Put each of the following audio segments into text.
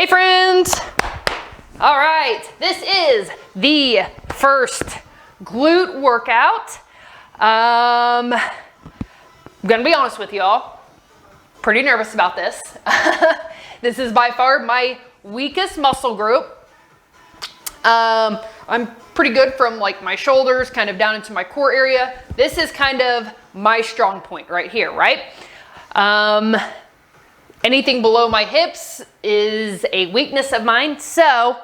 Hey friends! All right, this is the first glute workout. I'm gonna be honest with y'all, pretty nervous about this. This is by far my weakest muscle group. I'm pretty good from like my shoulders kind of down into my core area. This is kind of my strong point right here, right? Anything below my hips is a weakness of mine. So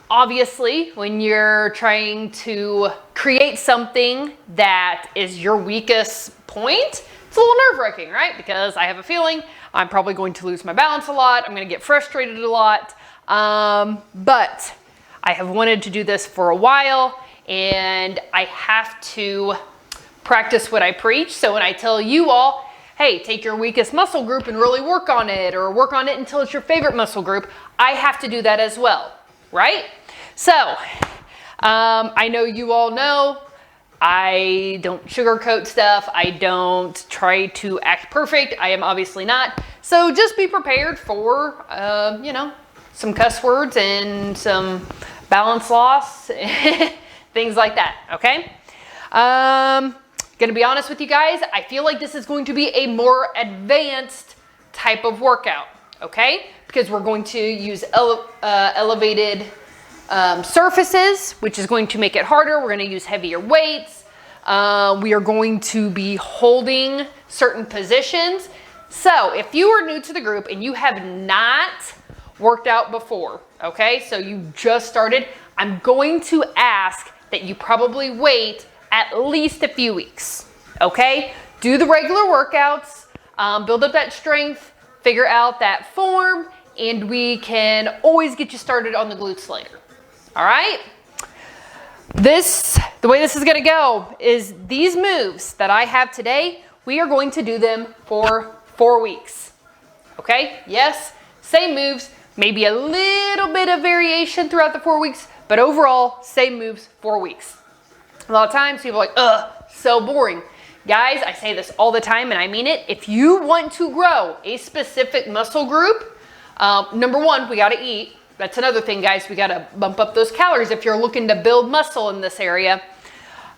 obviously when you're trying to create something that is your weakest point, it's a little nerve-wracking, right? Because I have a feeling I'm probably going to lose my balance a lot. I'm going to get frustrated a lot. But I have wanted to do this for a while and I have to practice what I preach. So when I tell you all, hey, take your weakest muscle group and really work on it, or work on it until it's your favorite muscle group, I have to do that as well, right? So, I know you all know I don't sugarcoat stuff. I don't try to act perfect. I am obviously not. So just be prepared for, some cuss words and some balance loss, things like that, okay? Gonna be honest with you guys, I feel like this is going to be a more advanced type of workout, okay? Because we're going to use elevated surfaces, which is going to make it harder. We're gonna use heavier weights. We are going to be holding certain positions. So if you are new to the group and you have not worked out before, okay? So you just started, I'm going to ask that you probably wait at least a few weeks, okay? Do the regular workouts, build up that strength, figure out that form, and we can always get you started on the glutes later, all right? The way this is gonna go is these moves that I have today, we are going to do them for 4 weeks, okay? Yes, same moves, maybe a little bit of variation throughout the 4 weeks, but overall, same moves, 4 weeks. A lot of times people are like, ugh, so boring. Guys, I say this all the time and I mean it. If you want to grow a specific muscle group, number one, we gotta eat. That's another thing, guys. We gotta bump up those calories if you're looking to build muscle in this area.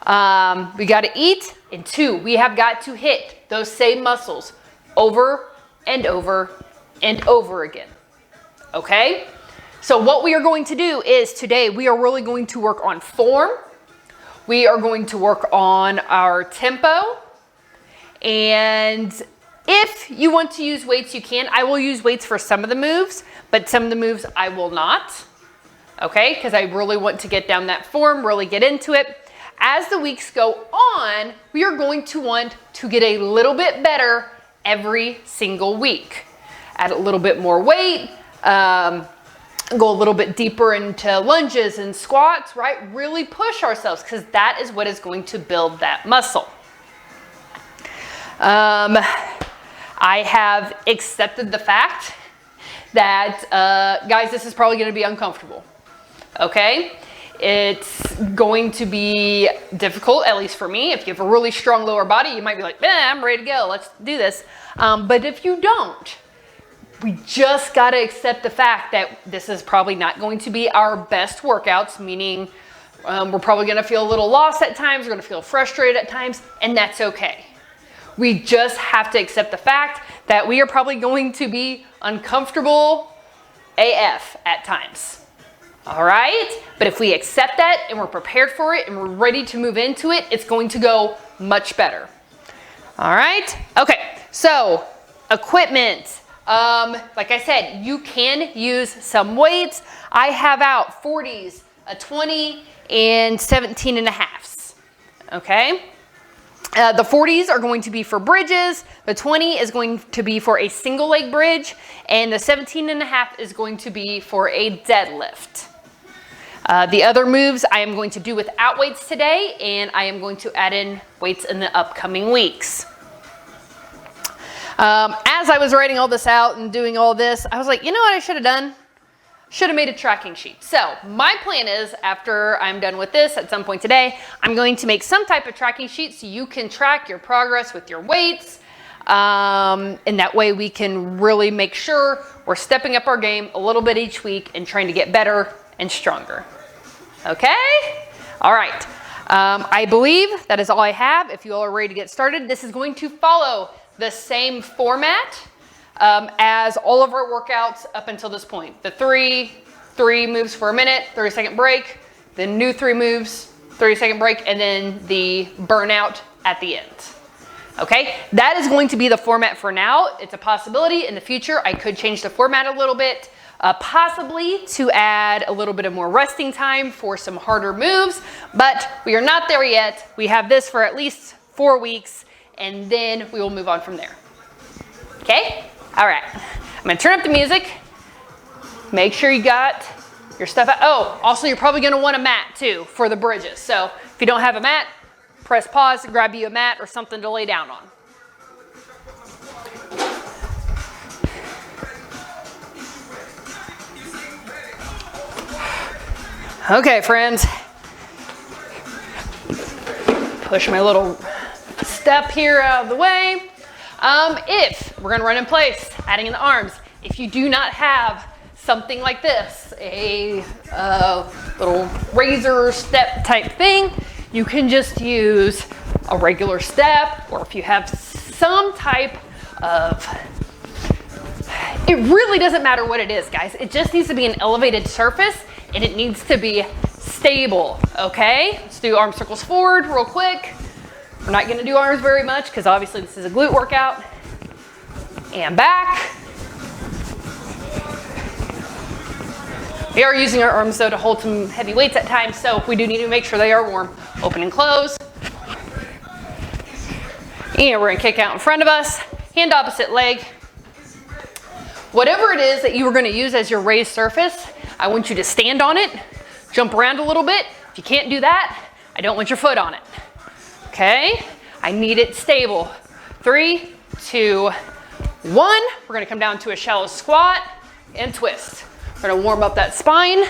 We gotta eat. And two, we have got to hit those same muscles over and over and over again, okay? So what we are going to do is today, we are really going to work on form. We are going to work on our tempo, and if you want to use weights, you can. I will use weights for some of the moves, but some of the moves I will not, okay? Because I really want to get down that form, really get into it. As the weeks go on, we are going to want to get a little bit better every single week. Add a little bit more weight, go a little bit deeper into lunges and squats, right? Really push ourselves because that is what is going to build that muscle. I have accepted the fact that, guys, this is probably going to be uncomfortable, okay? It's going to be difficult, at least for me. If you have a really strong lower body, you might be like, I'm ready to go. Let's do this. But if you don't, we just got to accept the fact that this is probably not going to be our best workouts, meaning we're probably going to feel a little lost at times, we're going to feel frustrated at times, and that's okay. We just have to accept the fact that we are probably going to be uncomfortable AF at times. All right? But if we accept that and we're prepared for it and we're ready to move into it, it's going to go much better. All right? Okay, so equipment. Like I said, you can use some weights. I have out 40s, a 20, and 17.5s, okay? The 40s are going to be for bridges, the 20 is going to be for a single leg bridge, and the 17.5 is going to be for a deadlift. The other moves I am going to do without weights today, and I am going to add in weights in the upcoming weeks. As I was writing all this out and doing all this, I was like, you know what I should have done? Should have made a tracking sheet. So my plan is after I'm done with this at some point today, I'm going to make some type of tracking sheet so you can track your progress with your weights. And that way we can really make sure we're stepping up our game a little bit each week and trying to get better and stronger. Okay? All right. I believe that is all I have. If you all are ready to get started, this is going to follow the same format as all of our workouts up until this point. The three moves for a minute, 30-second break, then new 3 moves, 30-second break, and then the burnout at the end. Okay, that is going to be the format for now. It's a possibility in the future. I could change the format a little bit, possibly to add a little bit of more resting time for some harder moves, but we are not there yet. We have this for at least 4 weeks, and then we will move on from there. Okay, all right. I'm gonna turn up the music. Make sure you got your stuff out. Oh, also you're probably gonna want a mat too for the bridges. So if you don't have a mat, press pause, grab you a mat or something to lay down on. Okay, friends. Push my little step here out of the way. If we're gonna run in place, adding in the arms, if you do not have something like this, a little razor step type thing, you can just use a regular step, or if you have some type of, it really doesn't matter what it is, guys. It just needs to be an elevated surface and it needs to be stable, okay? Let's do arm circles forward real quick. We're not gonna do arms very much because obviously this is a glute workout. And back. We are using our arms though to hold some heavy weights at times, so we do need to make sure they are warm. Open and close. And we're gonna kick out in front of us, hand opposite leg. Whatever it is that you are gonna use as your raised surface, I want you to stand on it, jump around a little bit. If you can't do that, I don't want your foot on it. Okay, I need it stable. 3, 2, 1. We're gonna come down to a shallow squat and twist. We're gonna warm up that spine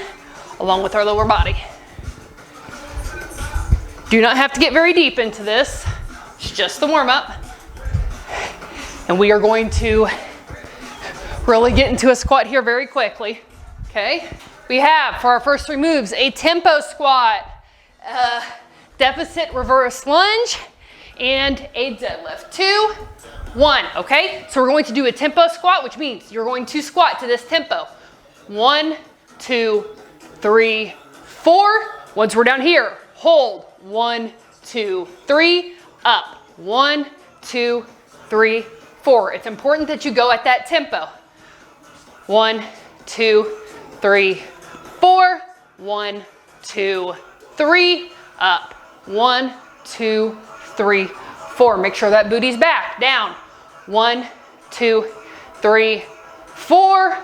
along with our lower body. Do not have to get very deep into this. It's just the warm up. And we are going to really get into a squat here very quickly. Okay, we have for our first 3 moves, a tempo squat, deficit reverse lunge, and a deadlift. 2, 1, okay? So we're going to do a tempo squat, which means you're going to squat to this tempo. 1, 2, 3, 4. Once we're down here, hold. 1, 2, 3, up. 1, 2, 3, 4. It's important that you go at that tempo. 1, 2, 3, 4. 1, 2, 3, up. 1, 2, 3, 4. Make sure that booty's back. Down. 1, 2, 3, 4.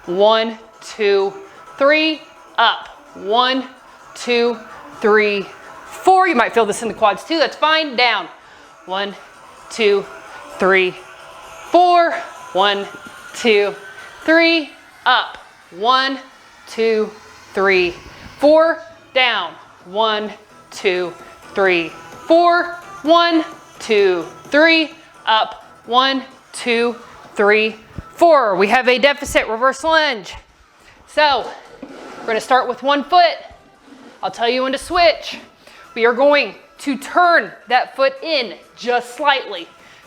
1, 2, 3, up. 1, 2, 3, 4. You might feel this in the quads too. That's fine. Down. 1, 2, 3, 4. 1, 2, 3, up. 1, 2, 3, 4. Down. 1, 2, 3, 4. 1, 2, 3, up. 1, 2, 3, 4. We have a deficit reverse lunge. So we're gonna start with one foot. I'll tell you when to switch. We are going to turn that foot in just slightly,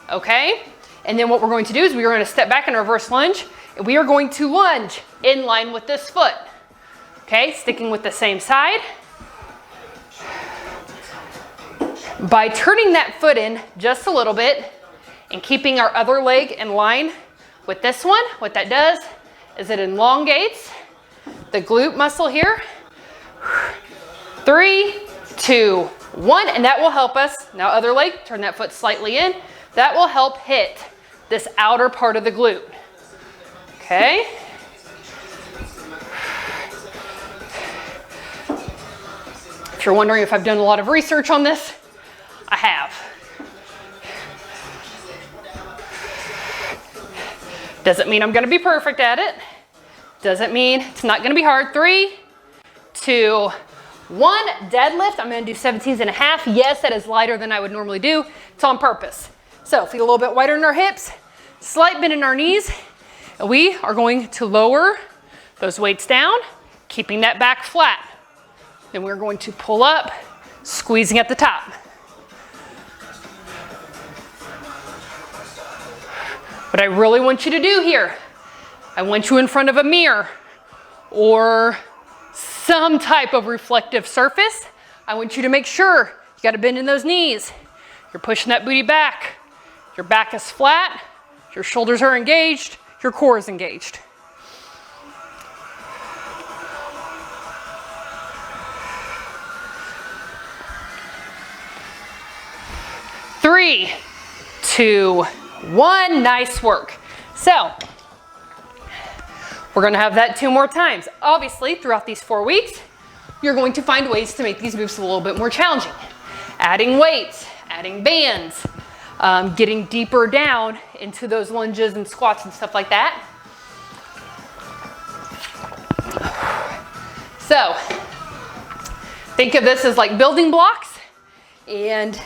okay? And then what we're going to do is we are gonna step back in reverse lunge, and we are going to lunge in line with this foot, okay? Sticking with the same side. By turning that foot in just a little bit and keeping our other leg in line with this one, what that does is it elongates the glute muscle here. 3, 2, 1, and that will help us. Now other leg, turn that foot slightly in. That will help hit this outer part of the glute. Okay? If you're wondering if I've done a lot of research on this, I have. Doesn't mean I'm gonna be perfect at it. Doesn't mean it's not gonna be hard. 3, 2, 1, deadlift. I'm gonna do 17s and a half. Yes, that is lighter than I would normally do. It's on purpose. So feet a little bit wider in our hips, slight bend in our knees. And we are going to lower those weights down, keeping that back flat. Then we're going to pull up, squeezing at the top. What I really want you to do here, I want you in front of a mirror or some type of reflective surface. I want you to make sure you got to bend in those knees. You're pushing that booty back. Your back is flat. Your shoulders are engaged. Your core is engaged. Three, 2, 1. Nice work. So we're going to have that 2 more times. Obviously, throughout these 4 weeks, you're going to find ways to make these moves a little bit more challenging. Adding weights, adding bands, getting deeper down into those lunges and squats and stuff like that. So think of this as like building blocks, and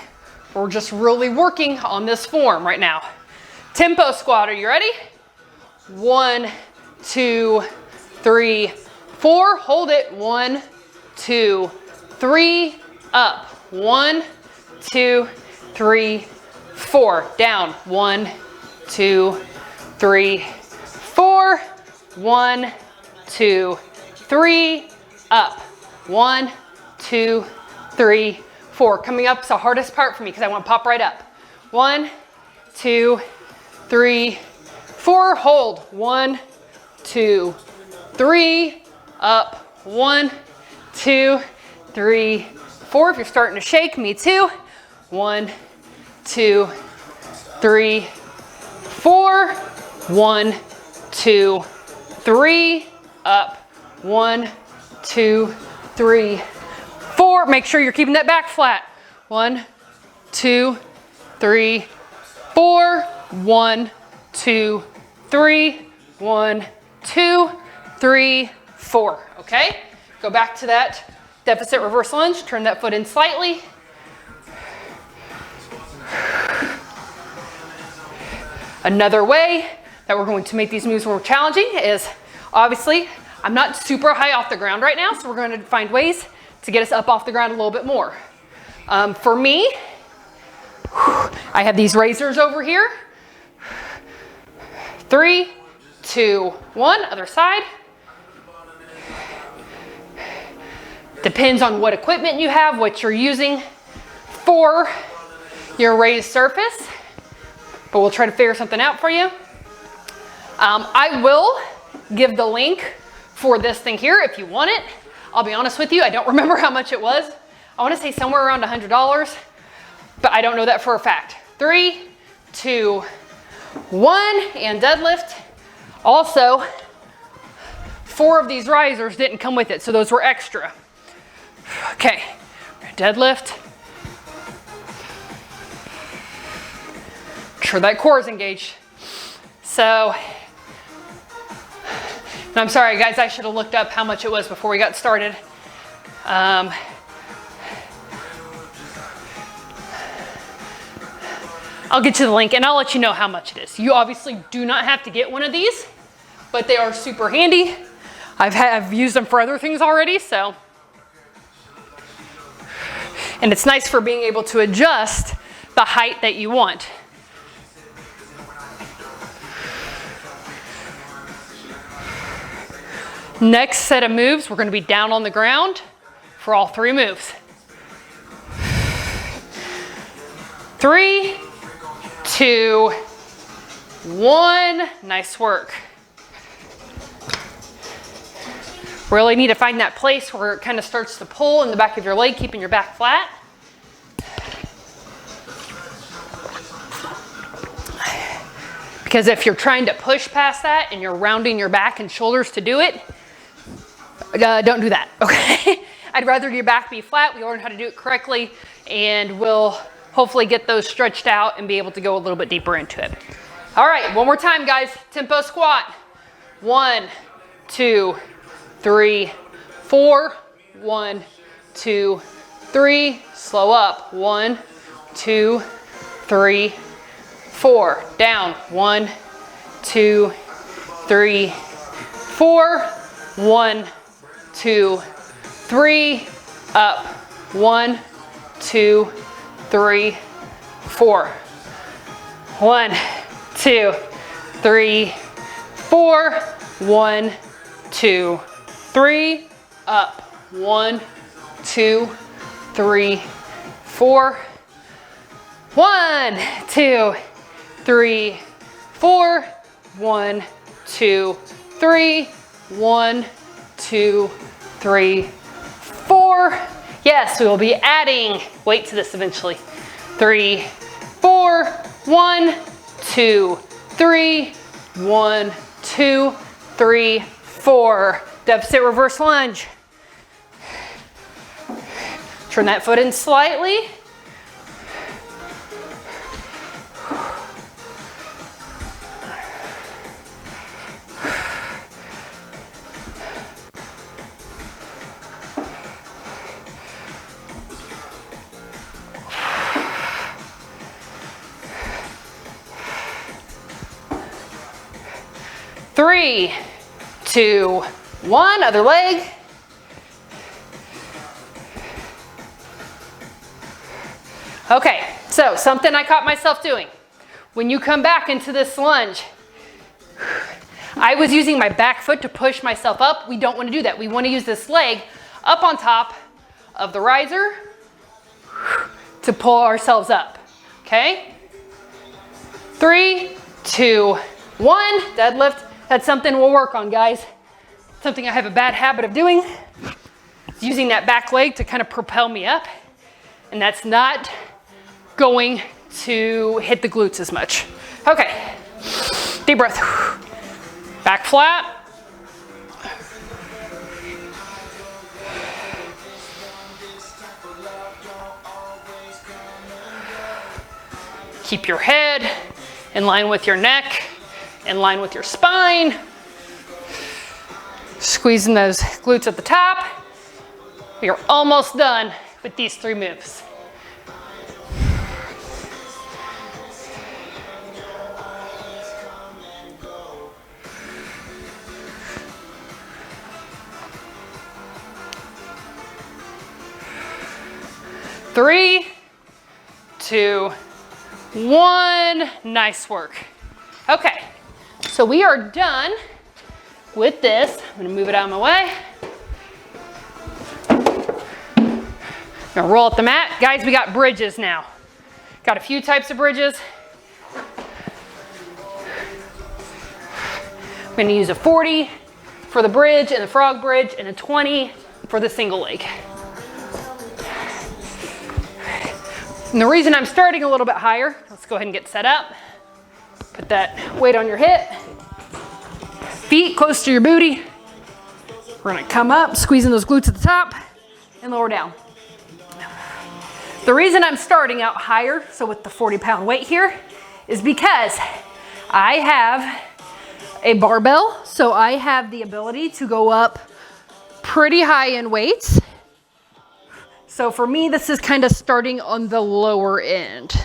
we're just really working on this form right now. Tempo squat, are you ready? 1, 2, 3, 4. Hold it. 1, 2, 3. Up. 1, 2, 3, 4. Down. 1, 2, 3, 4. 1, 2, 3. Up. 1, 2, 3, 4. Coming up is the hardest part for me because I want to pop right up. 1, 2, 3, 4. Hold. 1, 2, 3. Up. 1, 2, 3, 4. If you're starting to shake, me too. 1, 2, 3, 4. 1, 2, 3. Up. 1, 2, 3, 4. Make sure you're keeping that back flat. 1, 2, 3, 4. 1, 2, 3. 1, 2, 3, 4. Okay? Go back to that deficit reverse lunge. Turn that foot in slightly. Another way that we're going to make these moves more challenging is, obviously, I'm not super high off the ground right now, so we're going to find ways to get us up off the ground a little bit more. For me, I have these razors over here. 3, 2, 1. Other side. Depends on what equipment you have, what you're using for your raised surface, but we'll try to figure something out for you. I will give the link for this thing here if you want it. I'll be honest with you, I don't remember how much it was. I want to say somewhere around $100, but I don't know that for a fact. 3, 2, 1, and deadlift. Also, 4 of these risers didn't come with it, so those were extra. Okay, deadlift. Make sure that core is engaged. So, and I'm sorry guys, I should have looked up how much it was before we got started. I'll get you the link and I'll let you know how much it is. You obviously do not have to get one of these, but they are super handy. I've used them for other things already, so. And it's nice for being able to adjust the height that you want. Next set of moves, we're going to be down on the ground for all 3 moves. 3, 2, 1. Nice work. Really need to find that place where it kind of starts to pull in the back of your leg, keeping your back flat. Because if you're trying to push past that and you're rounding your back and shoulders to do it, don't do that, okay? I'd rather your back be flat. We learn how to do it correctly, and we'll hopefully get those stretched out and be able to go a little bit deeper into it. All right, one more time, guys. Tempo squat. 1, 2, 3, 4. 1, 2, 3. Slow up. 1, 2, 3, 4. Down. 1, 2, 3, 4. 1, 2, 3. Up. 1, 2, 3, 4. 1, 2, 3, 4. 1, 2, 3. Up. 1, 2, 3, 4. 1, 2, 3, 4. 1, 2, 3. 1, 2, 3, 4. Yes, we will be adding weight to this eventually. 3, 4. 1, 2, 3. 1, 2, 3, 4. Deficit reverse lunge. Turn that foot in slightly. Three, 2, 1, other leg. Okay, so something I caught myself doing. When you come back into this lunge, I was using my back foot to push myself up. We don't want to do that. We want to use this leg up on top of the riser to pull ourselves up, okay? 3, 2, 1, deadlift. That's something we'll work on, guys. Something I have a bad habit of doing is using that back leg to kind of propel me up, and that's not going to hit the glutes as much. Okay, deep breath. Back flat. Keep your head in line with your neck, in line with your spine. Squeezing those glutes at the top. We are almost done with these 3 moves. Three, 2, 1. Nice work. Okay, so we are done with this. I'm gonna move it out of my way. I'm gonna roll up the mat. Guys, we got bridges now. Got a few types of bridges. I'm gonna use a 40 for the bridge and the frog bridge and a 20 for the single leg. And the reason I'm starting a little bit higher, let's go ahead and get set up. Put that weight on your hip. Feet close to your booty. We're gonna come up, squeezing those glutes at the top and lower down. The reason I'm starting out higher, so with the 40-pound weight here, is because I have a barbell, so I have the ability to go up pretty high in weights. So for me, this is kind of starting on the lower end.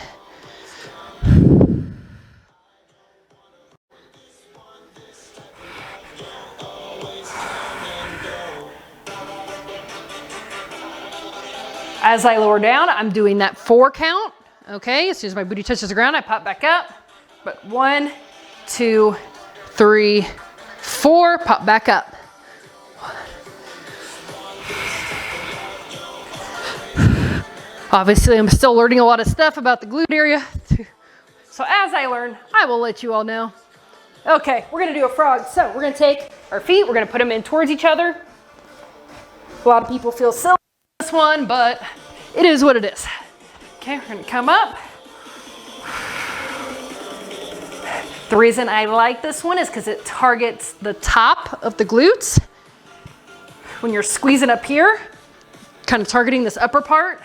As I lower down, I'm doing that 4 count. Okay, as soon as my booty touches the ground, I pop back up. But 1, 2, 3, 4, pop back up. Obviously, I'm still learning a lot of stuff about the glute area. So as I learn, I will let you all know. Okay, we're gonna do a frog. So we're gonna take our feet, we're gonna put them in towards each other. A lot of people feel silly with this one, but it is what it is. Okay, we're gonna come up. The reason I like this one is because it targets the top of the glutes. When you're squeezing up here, kind of targeting this upper part.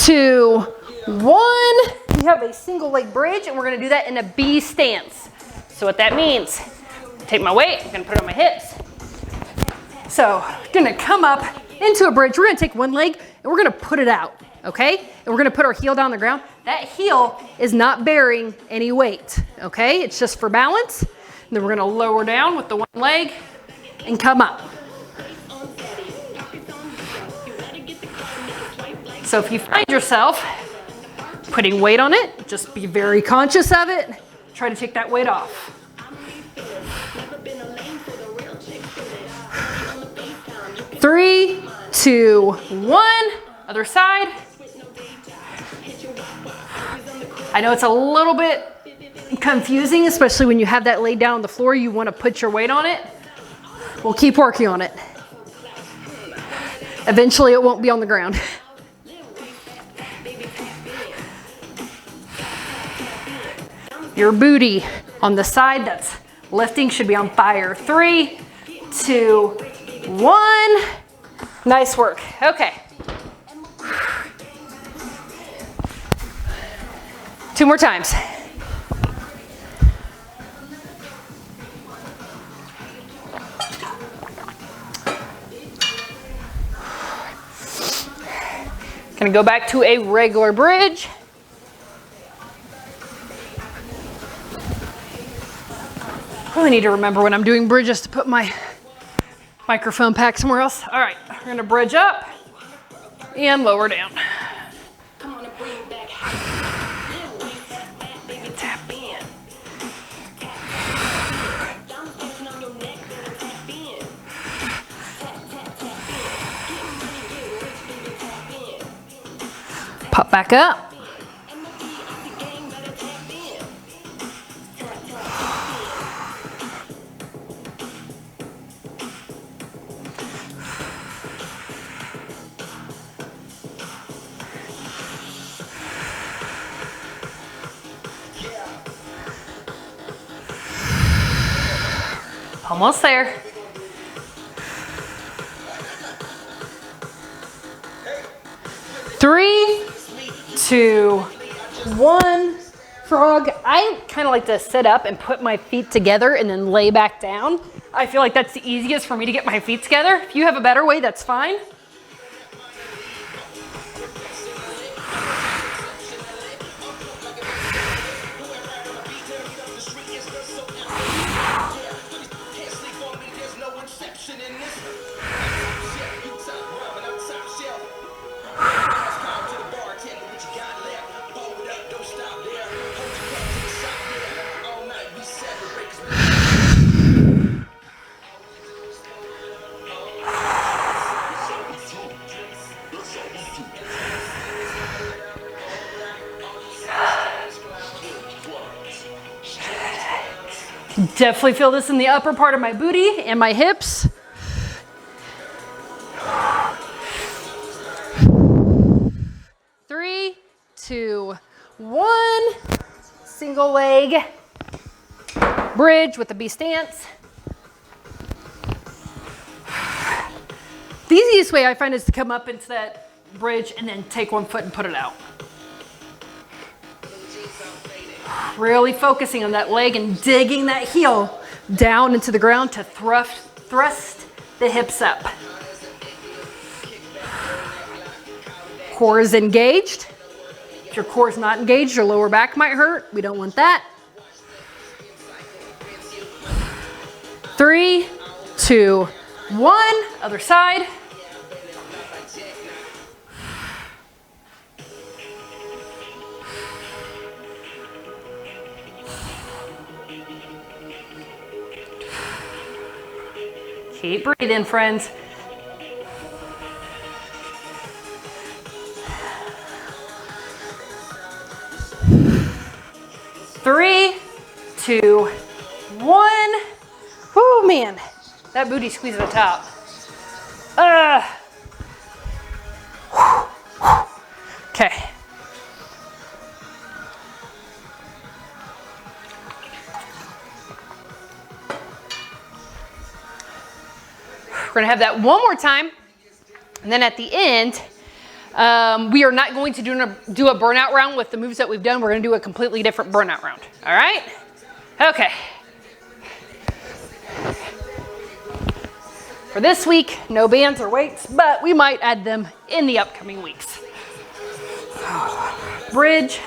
2, 1. We have a single leg bridge, and we're gonna do that in a B stance. So what that means, take my weight, I'm gonna put it on my hips. So gonna come up into a bridge. We're gonna take one leg and we're gonna put it out, okay? And we're gonna put our heel down on the ground. That heel is not bearing any weight, okay? It's just for balance. And then we're gonna lower down with the one leg and come up. So if you find yourself putting weight on it, just be very conscious of it. Try to take that weight off. 3, 2, 1. Other side. I know it's a little bit confusing, especially when you have that laid down on the floor. You want to put your weight on it. We'll keep working on it. Eventually, it won't be on the ground. Your booty on the side that's lifting should be on fire. 3, 2, 1. Nice work. Okay. 2 more times. Gonna go back to a regular bridge. Really need to remember when I'm doing bridges to put my microphone pack somewhere else. All right, we're gonna bridge up and lower down. Tap in. Pop back up. Almost there. Three, 2, 1. Frog. I kind of like to sit up and put my feet together and then lay back down. I feel like that's the easiest for me to get my feet together. If you have a better way, that's fine. Definitely feel this in the upper part of my booty and my hips. Three, 2, 1. Single leg bridge with the B stance. The easiest way I find is to come up into that bridge and then take one foot and put it out. Really focusing on that leg and digging that heel down into the ground to thrust the hips up. Core is engaged. If your core is not engaged, your lower back might hurt. We don't want that. 3, 2, 1. Other side. Keep breathing, friends. Three, 2, 1. Whoo, man, that booty squeeze at the top. Okay. We're gonna have that one more time. And then at the end, We are not going to do a burnout round with the moves that we've done. We're gonna do a completely different burnout round, all right? Okay. For this week, no bands or weights, but we might add them in the upcoming weeks. Bridge.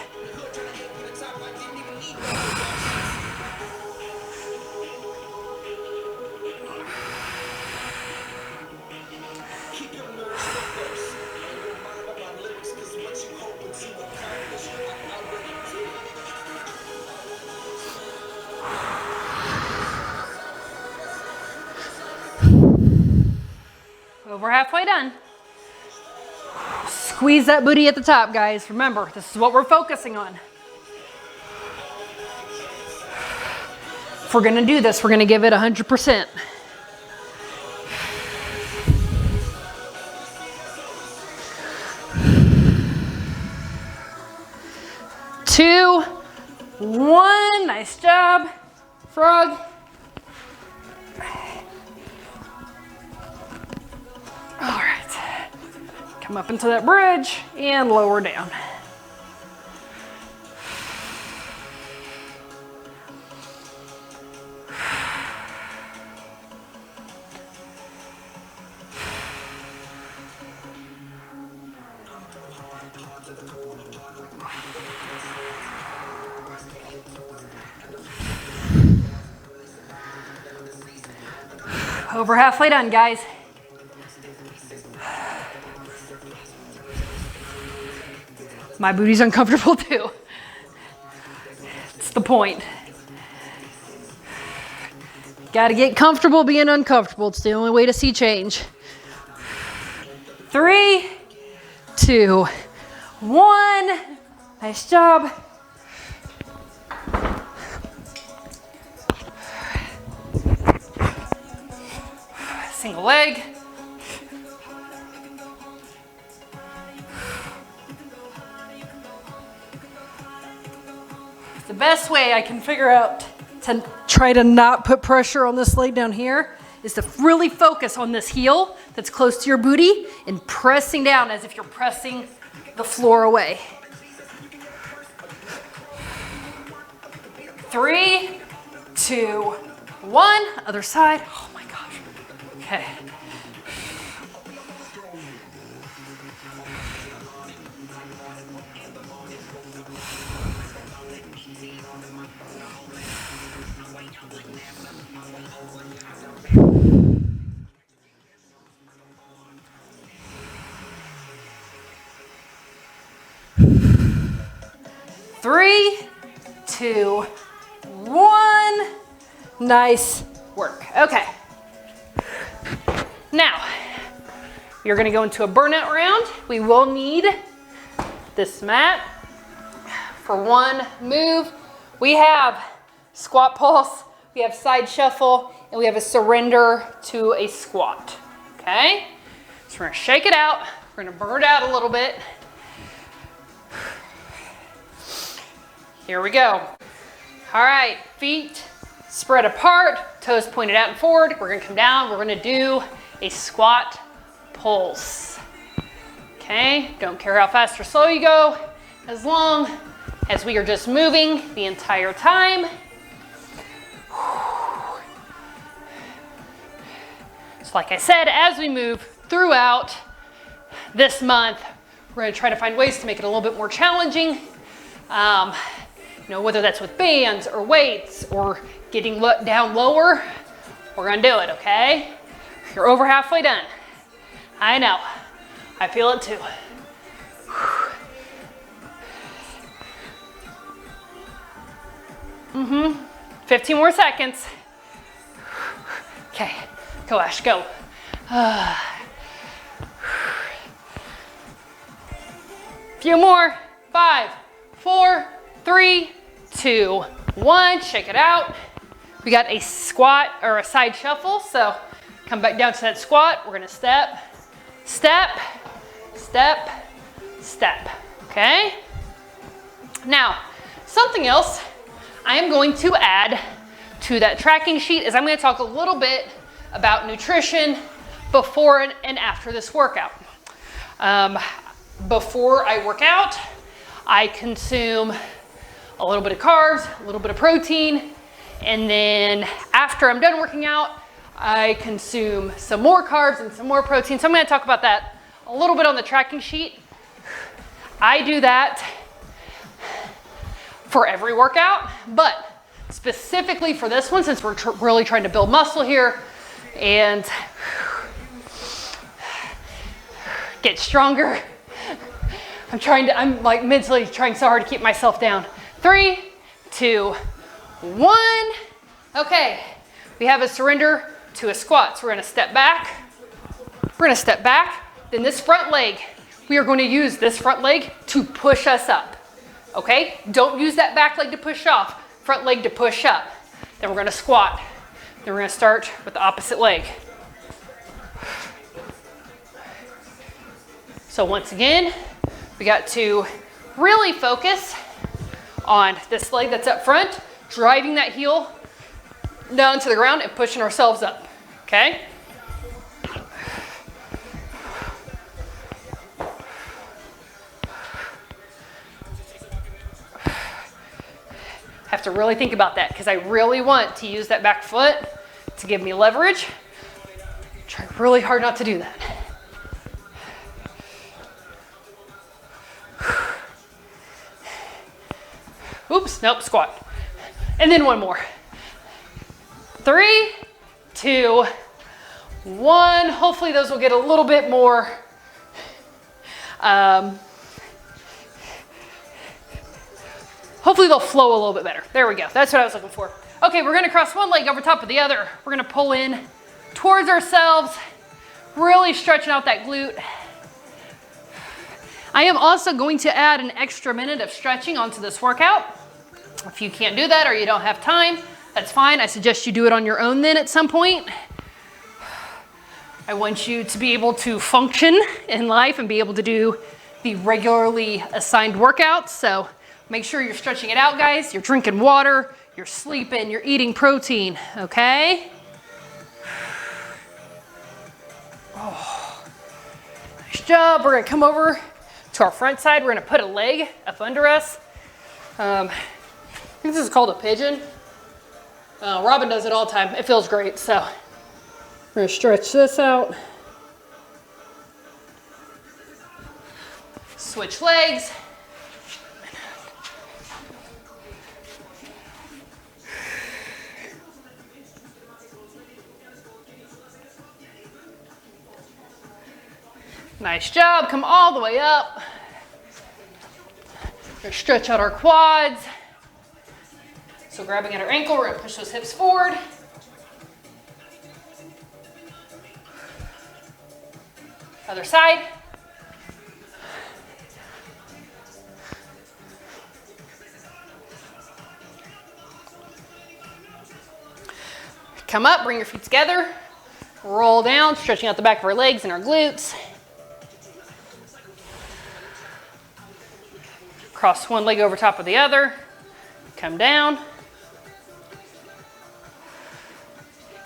Over halfway done. Squeeze that booty at the top, guys. Remember, this is what we're focusing on. If we're gonna do this, we're gonna give it 100%. Two, one, nice job. Frog. All right, come up into that bridge and lower down. Over halfway done, guys. My booty's uncomfortable too. It's the point. Gotta get comfortable being uncomfortable. It's the only way to see change. 3, 2, 1. Nice job. Single leg. The best way I can figure out to try to not put pressure on this leg down here is to really focus on this heel that's close to your booty and pressing down as if you're pressing the floor away. 3, 2, 1. Other side. Oh my gosh. Okay. Three, 2, 1. Nice work. Okay. Now, you're gonna go into a burnout round. We will need this mat for one move. We have squat pulse, we have side shuffle, and we have a surrender to a squat. Okay? So we're gonna shake it out. We're gonna burn it out a little bit. Here we go. All right, feet spread apart, toes pointed out and forward. We're gonna come down, we're gonna do a squat pulse. Okay, don't care how fast or slow you go, as long as we are just moving the entire time. So like I said, as we move throughout this month, we're gonna try to find ways to make it a little bit more challenging. You know, whether that's with bands or weights or getting down lower, we're gonna do it, okay? You're over halfway done. I know, I feel it too. 15 more seconds. Okay, go Ash, go. Few more, 5, 4, 3, 2, 1, shake it out. We got a squat or a side shuffle, so come back down to that squat. We're gonna step, step, step, step, okay? Now, something else I am going to add to that tracking sheet is I'm gonna talk a little bit about nutrition before and after this workout. before I work out, I consume a little bit of carbs, a little bit of protein, and then after I'm done working out, I consume some more carbs and some more protein. So I'm gonna talk about that a little bit on the tracking sheet. I do that for every workout, but specifically for this one, since we're really trying to build muscle here and get stronger, I'm like mentally trying so hard to keep myself down. 3, 2, 1. Okay, we have a surrender to a squat. So we're gonna step back. We're gonna step back. Then this front leg, we are going to use this front leg to push us up. Okay, don't use that back leg to push off, front leg to push up. Then we're gonna squat. Then we're gonna start with the opposite leg. So once again, we got to really focus on this leg that's up front, driving that heel down to the ground and pushing ourselves up, okay? Have to really think about that because I really want to use that back foot to give me leverage. Try really hard not to do that. Oops, nope, squat. And then one more. 3, 2, 1. Hopefully those will get a little bit more hopefully they'll flow a little bit better. There we go. That's what I was looking for. Okay, we're gonna cross one leg over top of the other. We're gonna pull in towards ourselves, really stretching out that glute. I am also going to add an extra minute of stretching onto this workout. If you can't do that or you don't have time, that's fine. I suggest you do it on your own then at some point. I want you to be able to function in life and be able to do the regularly assigned workouts. So make sure you're stretching it out, guys. You're drinking water, you're sleeping, you're eating protein, okay? Oh, nice job. We're gonna come over to our front side. We're gonna put a leg up under us. I think this is called a pigeon. Robin does it all the time. It feels great, so we're gonna stretch this out. Switch legs. Nice job. Come all the way up. We're gonna stretch out our quads. So grabbing at our ankle, we're gonna push those hips forward. Other side. Come up, bring your feet together. Roll down, stretching out the back of our legs and our glutes. Cross one leg over top of the other. Come down.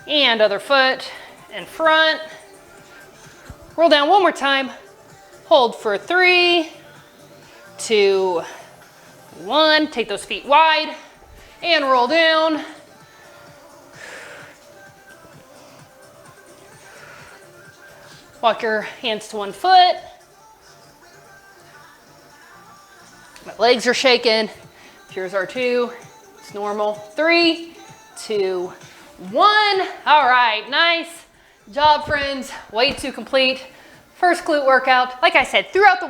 And other foot in front. Roll down one more time. Hold for 3, 2, 1. Take those feet wide and roll down. Walk your hands to one foot. My legs are shaking. Yours are too. It's normal. 3, 2, 1. All right, nice job, friends. Way to complete first glute workout. Like I said, throughout the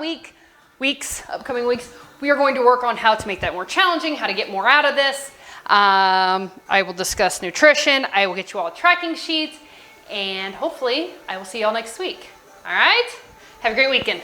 upcoming weeks, we are going to work on how to make that more challenging, how to get more out of this. I will discuss nutrition. I will get you all tracking sheets, and hopefully I will see y'all next week. All right? Have a great weekend.